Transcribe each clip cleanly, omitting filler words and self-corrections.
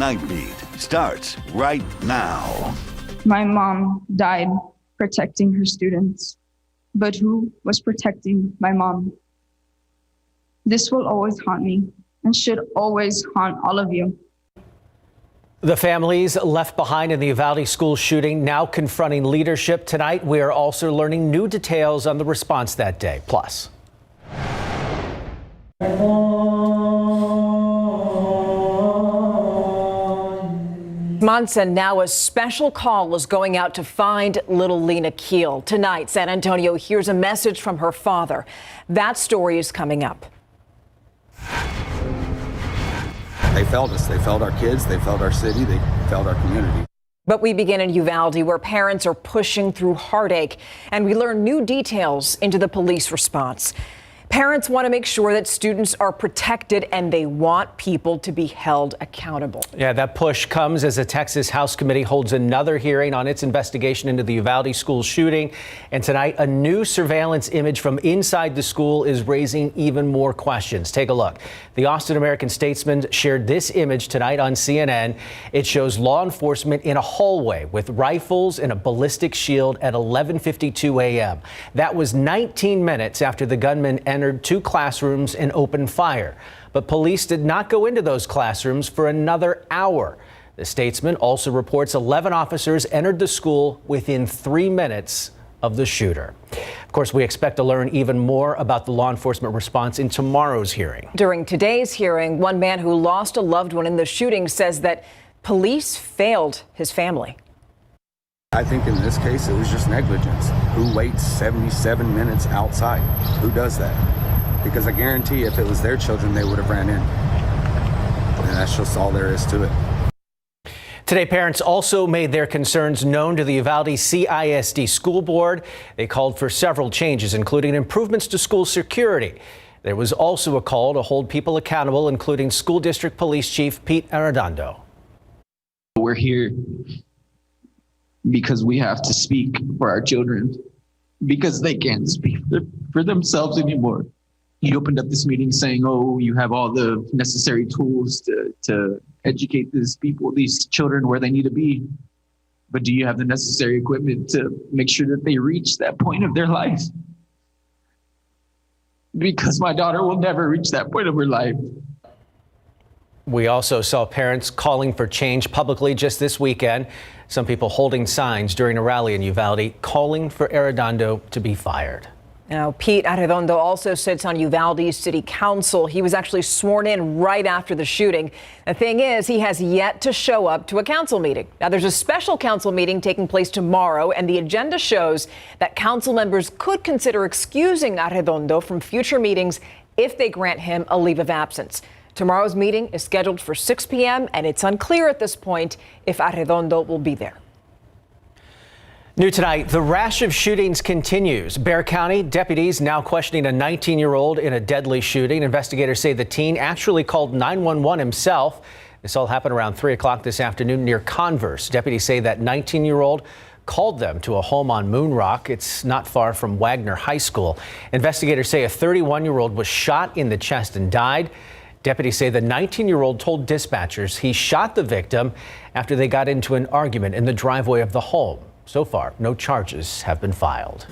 Nightbeat starts right now. My mom died protecting her students, but who was protecting my mom? This will always haunt me and should always haunt all of you. The families left behind in the Uvalde school shooting now confronting leadership. Tonight, we are also learning new details on the response that day. Plus. Months and now a special call is going out to find little Lena Keel. Tonight, San Antonio hears a message from her father. That story is coming up. They failed us. They failed our kids. They failed our city. They failed our community. But we begin in Uvalde, where parents are pushing through heartache, and we learn new details into the police response. Parents want to make sure that students are protected, and they want people to be held accountable. Yeah, that push comes as the Texas House Committee holds another hearing on its investigation into the Uvalde school shooting. And tonight, a new surveillance image from inside the school is raising even more questions. Take a look. The Austin American-Statesman shared this image tonight on CNN. It shows law enforcement in a hallway with rifles and a ballistic shield at 11:52 a.m. That was 19 minutes after the gunman entered two classrooms and opened fire. But police did not go into those classrooms for another hour. The Statesman also reports 11 officers entered the school within 3 minutes of the shooter. Of course, we expect to learn even more about the law enforcement response in tomorrow's hearing. During today's hearing, one man who lost a loved one in the shooting says that police failed his family. I think in this case, it was just negligence. Who waits 77 minutes outside? Who does that? Because I guarantee if it was their children, they would have ran in. And that's just all there is to it. Today, parents also made their concerns known to the Uvalde CISD School Board. They called for several changes, including improvements to school security. There was also a call to hold people accountable, including School District Police Chief Pete Arredondo. We're here because we have to speak for our children, because they can't speak for themselves anymore. You opened up this meeting saying, oh, you have all the necessary tools to educate these children where they need to be. But do you have the necessary equipment to make sure that they reach that point of their life? Because my daughter will never reach that point of her life. We also saw parents calling for change publicly just this weekend. Some people holding signs during a rally in Uvalde calling for Arredondo to be fired. Now, Pete Arredondo also sits on Uvalde's city council. He was actually sworn in right after the shooting. The thing is, he has yet to show up to a council meeting. Now, there's a special council meeting taking place tomorrow, and the agenda shows that council members could consider excusing Arredondo from future meetings if they grant him a leave of absence. Tomorrow's meeting is scheduled for 6 p.m., and it's unclear at this point if Arredondo will be there. New tonight, the rash of shootings continues. Bexar County deputies now questioning a 19-year-old in a deadly shooting. Investigators say the teen actually called 911 himself. This all happened around 3 o'clock this afternoon near Converse. Deputies say that 19-year-old called them to a home on Moon Rock. It's not far from Wagner High School. Investigators say a 31-year-old was shot in the chest and died. Deputies say the 19-year-old told dispatchers he shot the victim after they got into an argument in the driveway of the home. So far, no charges have been filed.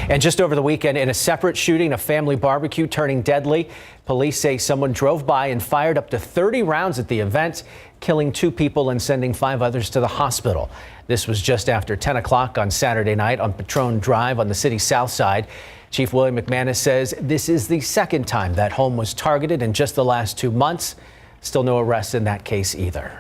And just over the weekend, in a separate shooting, a family barbecue turning deadly. Police say someone drove by and fired up to 30 rounds at the event, killing 2 people and sending 5 others to the hospital. This was just after 10 o'clock on Saturday night on Patron Drive on the city's south side. Chief William McManus says this is the second time that home was targeted in just the last 2 months. Still no arrests in that case either.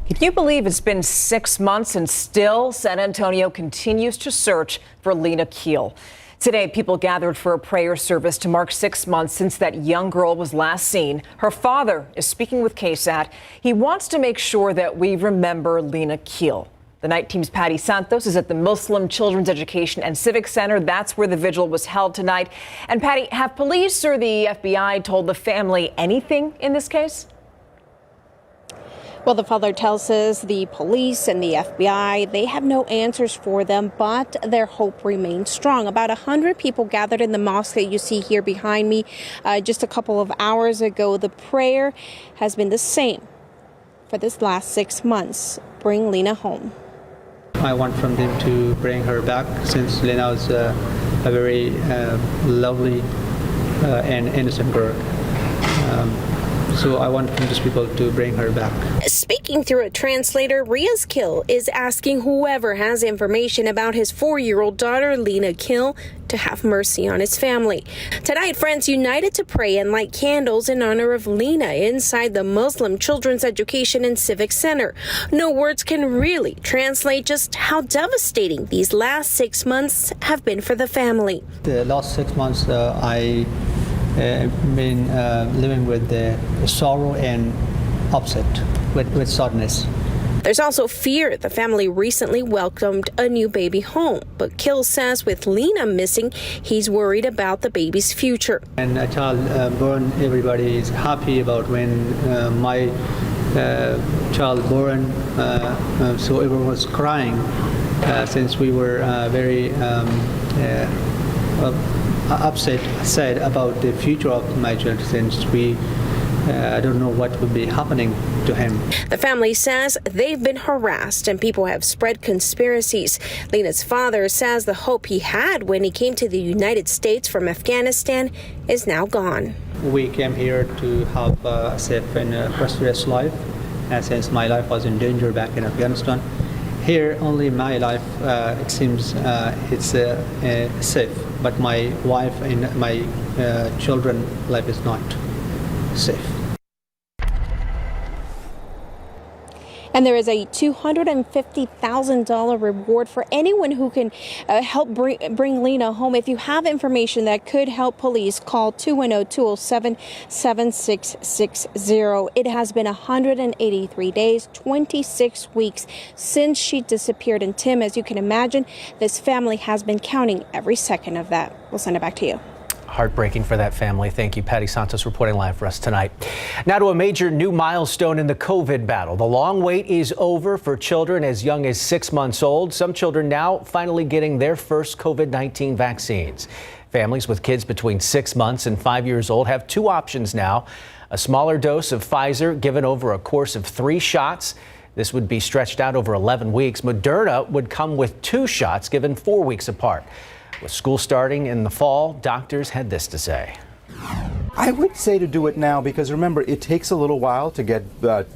Can you believe it's been 6 months and still San Antonio continues to search for Lena Keel? Today, people gathered for a prayer service to mark 6 months since that young girl was last seen. Her father is speaking with KSAT. He wants to make sure that we remember Lena Keel. The night team's Patty Santos is at the Muslim Children's Education and Civic Center. That's where the vigil was held tonight. And Patty, have police or the FBI told the family anything in this case? Well, the father tells us the police and the FBI, they have no answers for them, but their hope remains strong. About 100 people gathered in the mosque that you see here behind me just a couple of hours ago. The prayer has been the same for this last 6 months. Bring Lena home. I want from them to bring her back, since Lena is a very lovely and innocent girl. So I want from these people to bring her back. Speaking through a translator, Riaz Kil is asking whoever has information about his 4-year-old daughter, Lena Kil, to have mercy on his family. Tonight, friends united to pray and light candles in honor of Lena inside the Muslim Children's Education and Civic Center. No words can really translate just how devastating these last 6 months have been for the family. The last 6 months, I been living with the sorrow and upset, with sadness. There's also fear. The family recently welcomed a new baby home, but Kil says with Lena missing, he's worried about the baby's future. And a child born, everybody is happy about when my child born, so everyone was crying since we were very upset, sad about the future of my child, since we don't know what would be happening to him. The family says they've been harassed and people have spread conspiracies. Lena's father says the hope he had when he came to the United States from Afghanistan is now gone. We came here to have a safe and prosperous life, since my life was in danger back in Afghanistan. Here, only my life, it seems it's safe, but my wife and my children's life is not safe. And there is a $250,000 reward for anyone who can help bring Lena home. If you have information that could help police, call 210-207-7660. It has been 183 days, 26 weeks since she disappeared. And Tim, as you can imagine, this family has been counting every second of that. We'll send it back to you. Heartbreaking for that family. Thank you, Patty Santos, reporting live for us tonight. Now to a major new milestone in the COVID battle. The long wait is over for children as young as 6 months old. Some children now finally getting their first COVID-19 vaccines. Families with kids between 6 months and 5 years old have two options now. A smaller dose of Pfizer given over a course of 3 shots. This would be stretched out over 11 weeks. Moderna would come with 2 shots given 4 weeks apart. With school starting in the fall, doctors had this to say. I would say to do it now, because remember, it takes a little while to get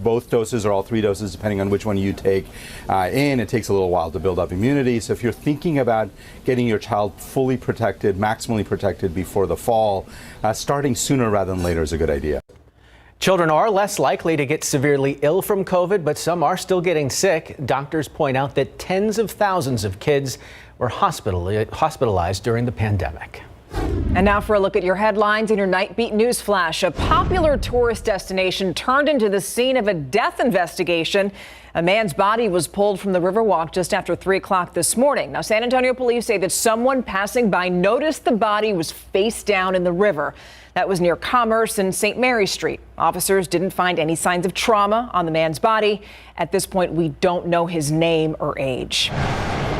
both doses or all 3 doses, depending on which one you take in. It takes a little while to build up immunity. So if you're thinking about getting your child fully protected, maximally protected before the fall, starting sooner rather than later is a good idea. Children are less likely to get severely ill from COVID, but some are still getting sick. Doctors point out that tens of thousands of kids were hospitalized during the pandemic. And now for a look at your headlines in your Nightbeat News Flash. A popular tourist destination turned into the scene of a death investigation. A man's body was pulled from the Riverwalk just after 3 o'clock this morning. Now, San Antonio police say that someone passing by noticed the body was face down in the river. That was near Commerce and St. Mary Street. Officers didn't find any signs of trauma on the man's body. At this point, we don't know his name or age.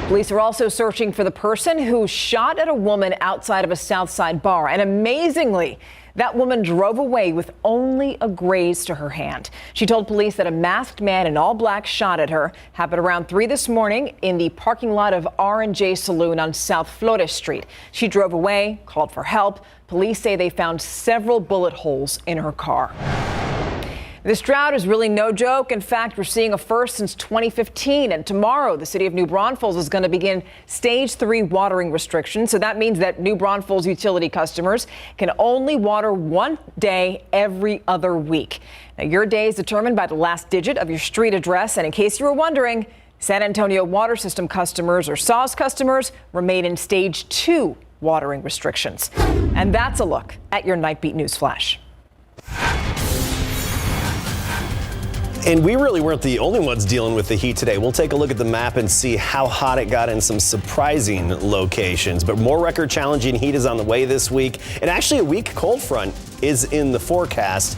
Police are also searching for the person who shot at a woman outside of a Southside bar. And amazingly, that woman drove away with only a graze to her hand. She told police that a masked man in all black shot at her. Happened around 3 this morning in the parking lot of R&J Saloon on South Flores Street. She drove away, called for help. Police say they found several bullet holes in her car. This drought is really no joke. In fact, we're seeing a first since 2015. And tomorrow, the city of New Braunfels is going to begin stage 3 watering restrictions. So that means that New Braunfels utility customers can only water 1 day every other week. Now, your day is determined by the last digit of your street address. And in case you were wondering, San Antonio Water System customers or SAWS customers remain in stage 2 watering restrictions. And that's a look at your Nightbeat News Flash. And we really weren't the only ones dealing with the heat today. We'll take a look at the map and see how hot it got in some surprising locations. But more record challenging heat is on the way this week. And actually a weak cold front is in the forecast.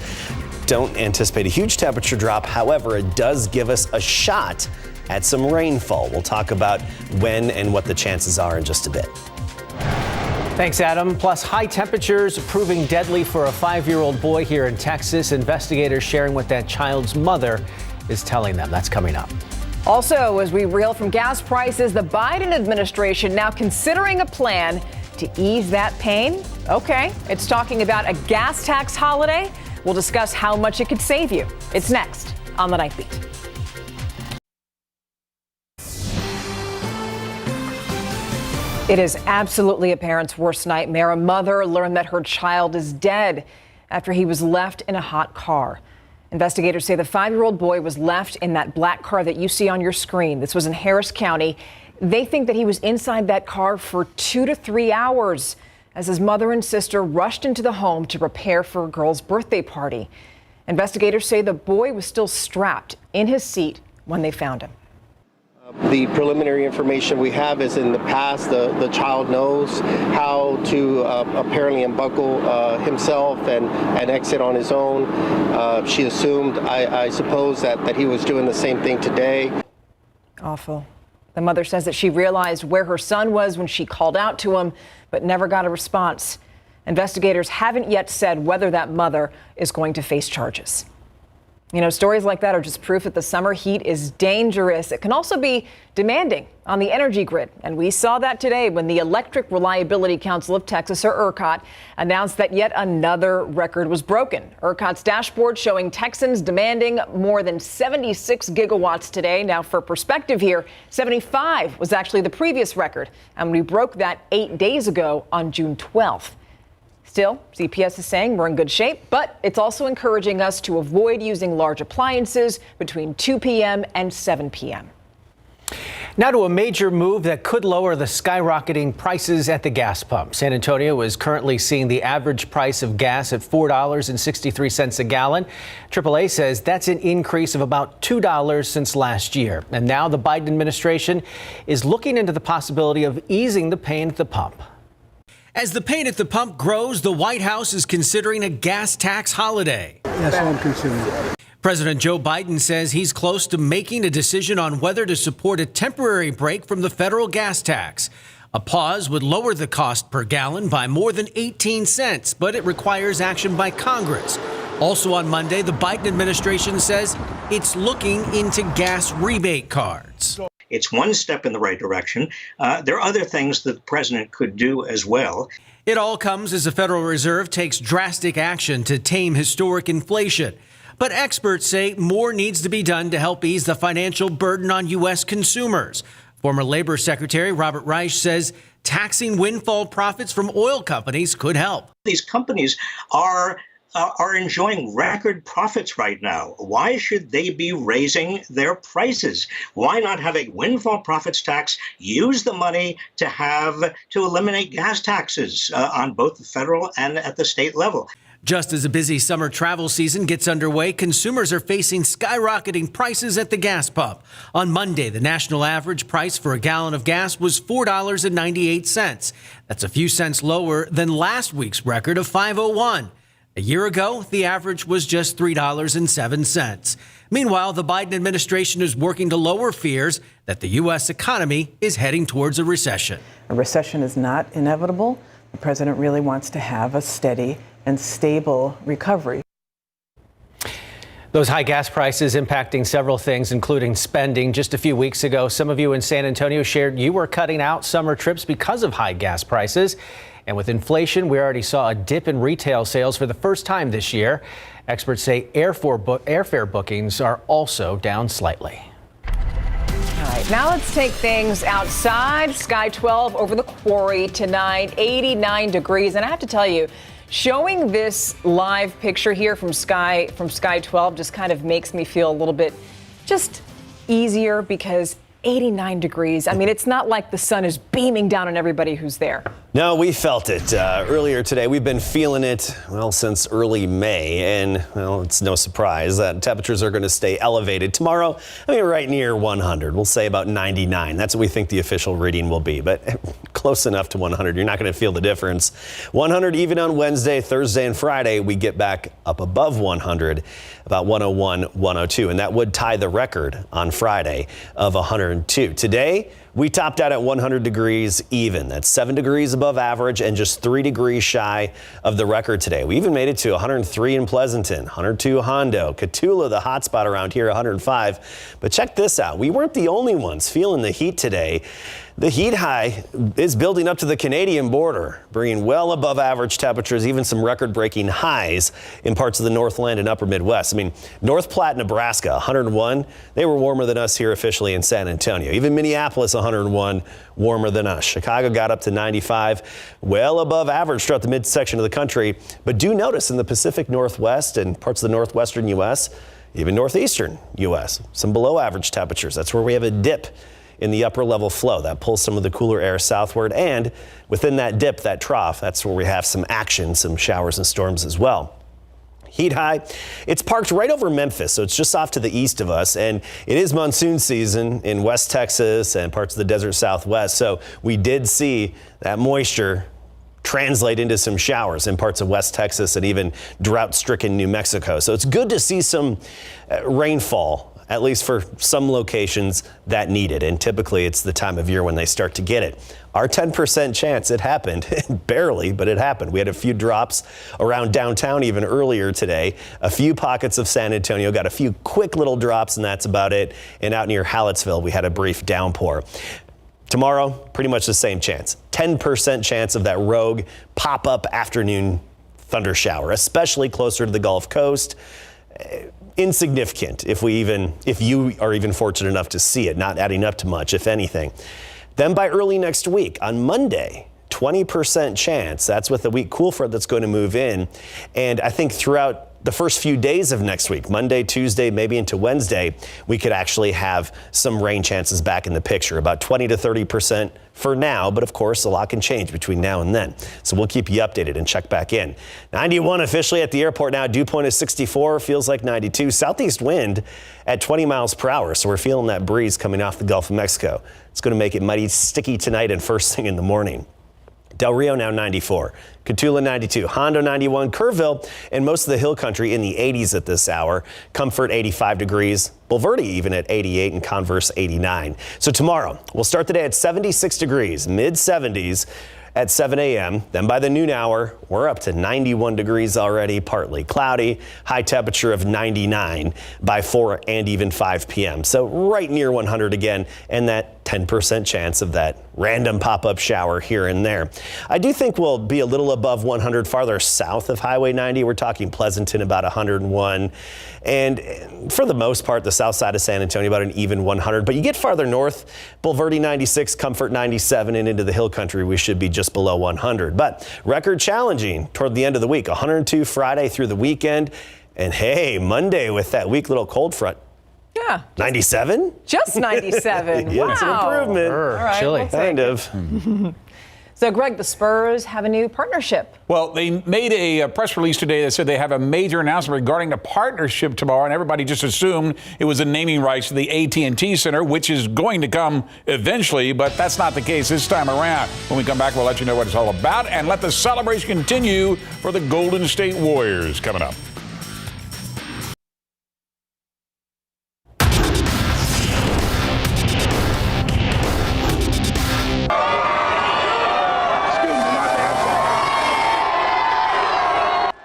Don't anticipate a huge temperature drop. However, it does give us a shot at some rainfall. We'll talk about when and what the chances are in just a bit. Thanks, Adam. Plus, high temperatures proving deadly for a 5-year-old boy here in Texas. Investigators sharing what that child's mother is telling them. That's coming up. Also, as we reel from gas prices, the Biden administration now considering a plan to ease that pain. Okay, it's talking about a gas tax holiday. We'll discuss how much it could save you. It's next on the Nightbeat. It is absolutely a parent's worst nightmare. A mother learned that her child is dead after he was left in a hot car. Investigators say the 5-year-old boy was left in that black car that you see on your screen. This was in Harris County. They think that he was inside that car for 2 to 3 hours as his mother and sister rushed into the home to prepare for a girl's birthday party. Investigators say the boy was still strapped in his seat when they found him. The preliminary information we have is in the past, the child knows how to apparently unbuckle himself and exit on his own. She assumed, I suppose, that he was doing the same thing today. Awful. The mother says that she realized where her son was when she called out to him, but never got a response. Investigators haven't yet said whether that mother is going to face charges. You know, stories like that are just proof that the summer heat is dangerous. It can also be demanding on the energy grid. And we saw that today when the Electric Reliability Council of Texas, or ERCOT, announced that yet another record was broken. ERCOT's dashboard showing Texans demanding more than 76 gigawatts today. Now, for perspective here, 75 was actually the previous record. And we broke that 8 days ago on June 12th. Still, CPS is saying we're in good shape, but it's also encouraging us to avoid using large appliances between 2 p.m. and 7 p.m. Now to a major move that could lower the skyrocketing prices at the gas pump. San Antonio is currently seeing the average price of gas at $4.63 a gallon. AAA says that's an increase of about $2 since last year. And now the Biden administration is looking into the possibility of easing the pain at the pump. As the pain at the pump grows, the White House is considering a gas tax holiday. That's what I'm considering. President Joe Biden says he's close to making a decision on whether to support a temporary break from the federal gas tax. A pause would lower the cost per gallon by more than 18 cents, but it requires action by Congress. Also on Monday, the Biden administration says it's looking into gas rebate cards. It's one step in the right direction. There are other things that the president could do as well. It all comes as the Federal Reserve takes drastic action to tame historic inflation. But experts say more needs to be done to help ease the financial burden on U.S. consumers. Former Labor Secretary Robert Reich says taxing windfall profits from oil companies could help. These companies are enjoying record profits right now. Why should they be raising their prices? Why not have a windfall profits tax? Use the money to eliminate gas taxes on both the federal and at the state level. Just as a busy summer travel season gets underway, consumers are facing skyrocketing prices at the gas pump. On Monday, the national average price for a gallon of gas was $4.98. That's a few cents lower than last week's record of $5.01. A year ago, the average was just $3.07. Meanwhile, the Biden administration is working to lower fears that the U.S. economy is heading towards a recession. A recession is not inevitable. The president really wants to have a steady and stable recovery. Those high gas prices impacting several things, including spending. Just a few weeks ago, some of you in San Antonio shared you were cutting out summer trips because of high gas prices. And with inflation, we already saw a dip in retail sales for the first time this year. Experts say airfare bookings are also down slightly. All right, now let's take things outside. Sky 12 over the quarry tonight, 89 degrees. And I have to tell you, showing this live picture here from Sky 12 just kind of makes me feel a little bit just easier because 89 degrees. I mean, it's not like the sun is beaming down on everybody who's there. No, we felt it earlier today. We've been feeling it, well, since early May. And, well, it's no surprise that temperatures are going to stay elevated tomorrow. I mean, right near 100. We'll say about 99. That's what we think the official reading will be. But close enough to 100. You're not going to feel the difference. 100 even on Wednesday, Thursday, and Friday. We get back up above 100, about 101, 102. And that would tie the record on Friday of 102. Today, We topped out at 100 degrees even. That's 7 degrees above average and just 3 degrees shy of the record today. We even made it to 103 in Pleasanton, 102 Hondo, Cotulla, the hot spot around here, 105. But check this out. We weren't the only ones feeling the heat today. The heat high is building up to the Canadian border, bringing well above average temperatures, even some record-breaking highs in parts of the Northland and upper Midwest. I mean, North Platte, Nebraska, 101. They were warmer than us here officially in San Antonio. Even Minneapolis, 101, warmer than us. Chicago got up to 95, well above average throughout the midsection of the country. But do notice in the Pacific Northwest and parts of the northwestern U.S., even northeastern U.S., some below average temperatures. That's where we have a dip in the upper level flow that pulls some of the cooler air southward, and within that dip, that trough, that's where we have some action, some showers and storms as well. Heat high, it's parked right over Memphis, so it's just off to the east of us, and it is monsoon season in West Texas and parts of the desert Southwest, so we did see that moisture translate into some showers in parts of West Texas and even drought-stricken New Mexico. So it's good to see some rainfall, at least for some locations that need it. And typically it's the time of year when they start to get it. Our 10% chance, it happened, barely, but it happened. We had a few drops around downtown even earlier today. A few pockets of San Antonio got a few quick little drops, and that's about it. And out near Hallettsville, we had a brief downpour. Tomorrow, pretty much the same chance. 10% chance of that rogue pop-up afternoon thunder shower, especially closer to the Gulf Coast. Insignificant if you are even fortunate enough to see it, not adding up to much, if anything. Then by early next week, on Monday, 20% chance. That's with the weak cool front that's going to move in. And I think throughout the first few days of next week, Monday, Tuesday, maybe into Wednesday, we could actually have some rain chances back in the picture, about 20 to 30% for now. But of course, a lot can change between now and then. So we'll keep you updated and check back in. 91 officially at the airport now. Dew point is 64, feels like 92. Southeast wind at 20 miles per hour. So we're feeling that breeze coming off the Gulf of Mexico. It's going to make it mighty sticky tonight and first thing in the morning. Del Rio now 94, Cotulla 92, Hondo 91, Kerrville and most of the hill country in the 80s at this hour. Comfort 85 degrees, Bulverde even at 88 and Converse 89. So tomorrow we'll start the day at 76 degrees, mid 70s at 7 a.m. Then by the noon hour, we're up to 91 degrees already, partly cloudy, high temperature of 99 by 4 and even 5 p.m. So right near 100 again, and that 10% chance of that random pop-up shower here and there. I do think we'll be a little above 100 farther south of Highway 90. We're talking Pleasanton about 101. And for the most part, the south side of San Antonio about an even 100. But you get farther north, Bulverde 96, Comfort 97, and into the hill country, we should be just below 100. But record challenging toward the end of the week, 102 Friday through the weekend. And hey, Monday with that weak little cold front. Yeah. 97? Just 97. Yeah, wow. it's an improvement. All right, chilly. Kind of. So, Greg, the Spurs have a new partnership. Well, they made a press release today that said they have a major announcement regarding a partnership tomorrow, and everybody just assumed it was the naming rights to the AT&T Center, which is going to come eventually, but that's not the case this time around. When we come back, we'll let you know what it's all about and let the celebration continue for the Golden State Warriors coming up.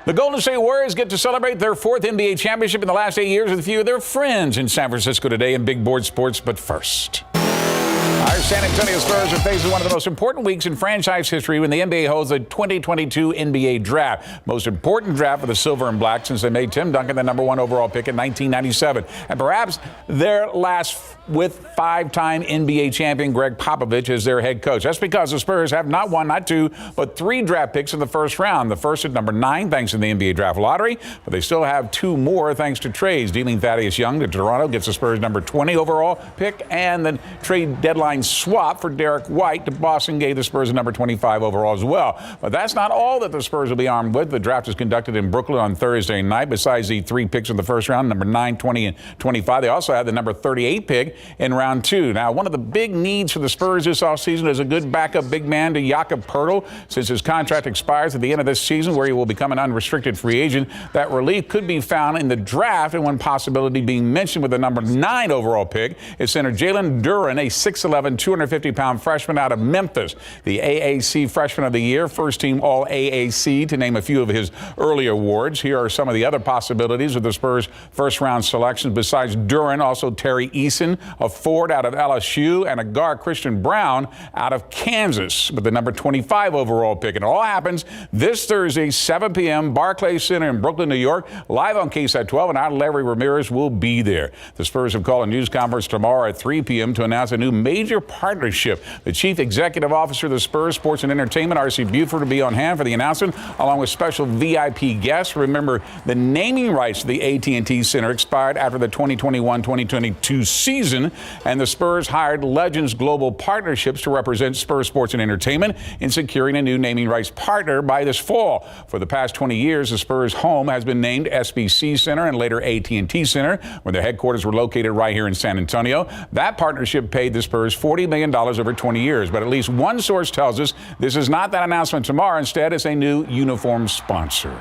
The Golden State Warriors get to celebrate their fourth NBA championship in the last 8 years with a few of their friends in San Francisco today in Big Board Sports. But first, our San Antonio Spurs are facing one of the most important weeks in franchise history when the NBA holds the 2022 NBA Draft. Most important draft for the Silver and Black since they made Tim Duncan the #1 overall pick in 1997. And perhaps their last with five-time NBA champion Greg Popovich as their head coach. That's because the Spurs have not one, not two, but 3 draft picks in the first round. The first at number 9 thanks to the NBA Draft Lottery, but they still have 2 more thanks to trades. Dealing Thaddeus Young to Toronto gets the Spurs number 20 overall pick, and the trade deadline swap for Derek White to Boston gave the Spurs a number 25 overall as well. But that's not all that the Spurs will be armed with. The draft is conducted in Brooklyn on Thursday night. Besides the 3 picks in the first round, number 9, 20, and 25, they also have the number 38 pick in round 2. Now, one of the big needs for the Spurs this offseason is a good backup big man to Jakob Poeltl. Since his contract expires at the end of this season, where he will become an unrestricted free agent, that relief could be found in the draft, and one possibility being mentioned with the number 9 overall pick is center Jalen Duren, a 6'11 6'11", 250-pound freshman out of Memphis, the AAC Freshman of the Year, first team All-AAC, to name a few of his early awards. Here are some of the other possibilities of the Spurs' first-round selections. Besides Duran, also Terry Eason, a forward out of LSU, and a guard, Christian Brown, out of Kansas, with the number 25 overall pick. And it all happens this Thursday, 7 p.m., Barclays Center in Brooklyn, New York, live on KSAT 12, and Larry Ramirez will be there. The Spurs have called a news conference tomorrow at 3 p.m. to announce a new major partnership. The Chief Executive Officer of the Spurs Sports and Entertainment, R.C. Buford, will be on hand for the announcement, along with special VIP guests. Remember, the naming rights to the AT&T Center expired after the 2021-2022 season, and the Spurs hired Legends Global Partnerships to represent Spurs Sports and Entertainment in securing a new naming rights partner by this fall. For the past 20 years, the Spurs' home has been named SBC Center and later AT&T Center, where their headquarters were located right here in San Antonio. That partnership paid the Spurs $40 million over 20 years. But at least one source tells us this is not that announcement tomorrow. Instead, it's a new uniform sponsor.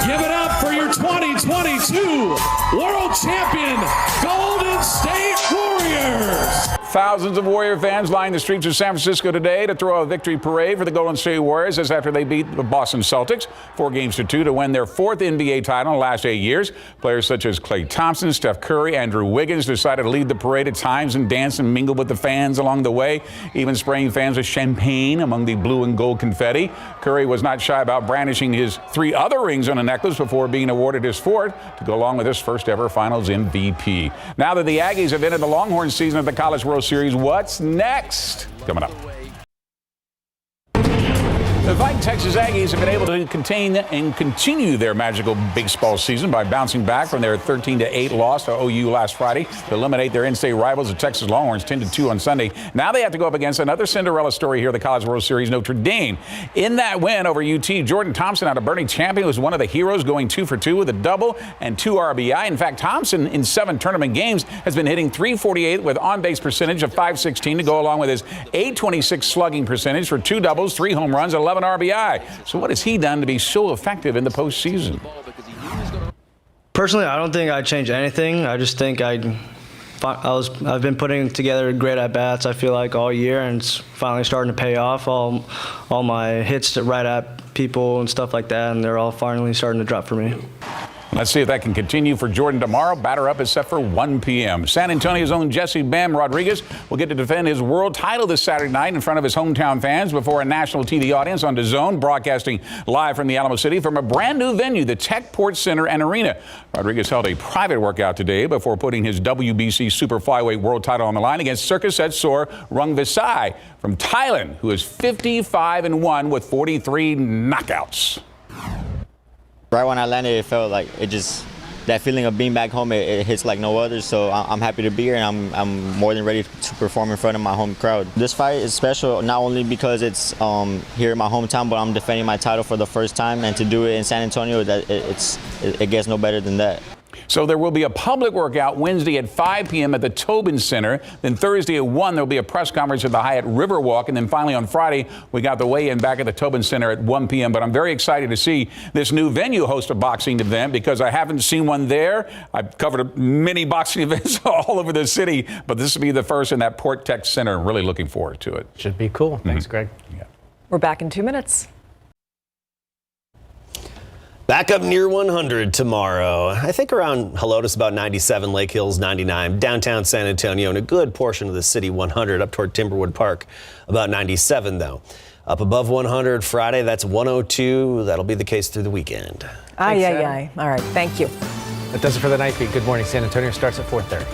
Give it up for your 2022 World Champion Golden State Warriors. Thousands of Warrior fans lined the streets of San Francisco today to throw a victory parade for the Golden State Warriors as after they beat the Boston Celtics 4-2 to win their 4th NBA title in the last 8 years. Players such as Klay Thompson, Steph Curry, Andrew Wiggins decided to lead the parade at times and dance and mingle with the fans along the way, even spraying fans with champagne among the blue and gold confetti. Curry was not shy about brandishing his 3 other rings on a necklace before being awarded his 4th to go along with his first ever Finals MVP. Now that the Aggies have entered the Longhorn season of the College World Series, what's next? Coming up. The fighting Texas Aggies have been able to contain and continue their magical baseball season by bouncing back from their 13-8 loss to OU last Friday to eliminate their in-state rivals, the Texas Longhorns, 10-2 on Sunday. Now they have to go up against another Cinderella story here, the College World Series, Notre Dame. In that win over UT, Jordan Thompson out of Bernie Champion was one of the heroes, going 2 for 2 with a double and 2 RBI. In fact, Thompson in 7 tournament games has been hitting .348 with on-base percentage of .516 to go along with his .826 slugging percentage for 2 doubles, 3 home runs, 11 RBI. So what has he done to be so effective in the postseason? Personally, I don't think I'd change anything. I just think I've been putting together great at-bats, I feel like, all year, and it's finally starting to pay off. All my hits right at people and stuff like that, and they're all finally starting to drop for me. Let's see if that can continue for Jordan tomorrow. Batter up is set for 1 p.m. San Antonio's own Jesse Bam Rodriguez will get to defend his world title this Saturday night in front of his hometown fans before a national TV audience on DAZN, broadcasting live from the Alamo City from a brand new venue, the Techport Center and Arena. Rodriguez held a private workout today before putting his WBC Super Flyweight world title on the line against Circuset Sor Rungvisai from Thailand, who is 55-1 with 43 knockouts. Right when I landed, it felt like that feeling of being back home, it hits like no other. So I'm happy to be here, and I'm more than ready to perform in front of my home crowd. This fight is special not only because it's here in my hometown, but I'm defending my title for the first time, and to do it in San Antonio, it gets no better than that. So there will be a public workout Wednesday at 5 p.m. at the Tobin Center. Then Thursday at 1, there will be a press conference at the Hyatt Riverwalk. And then finally on Friday, we got the weigh-in back at the Tobin Center at 1 p.m. But I'm very excited to see this new venue host a boxing event because I haven't seen one there. I've covered many boxing events all over the city, but this will be the first in that Port Tech Center. I'm really looking forward to it. Should be cool. Thanks, Greg. Yeah. We're back in 2 minutes. Back up near 100 tomorrow. I think around Helotes about 97, Lake Hills 99, downtown San Antonio, and a good portion of the city 100 up toward Timberwood Park, about 97 though. Up above 100 Friday, that's 102. That'll be the case through the weekend. Aye. All right, thank you. That does it for the Night Beat. Good morning. San Antonio starts at 4:30.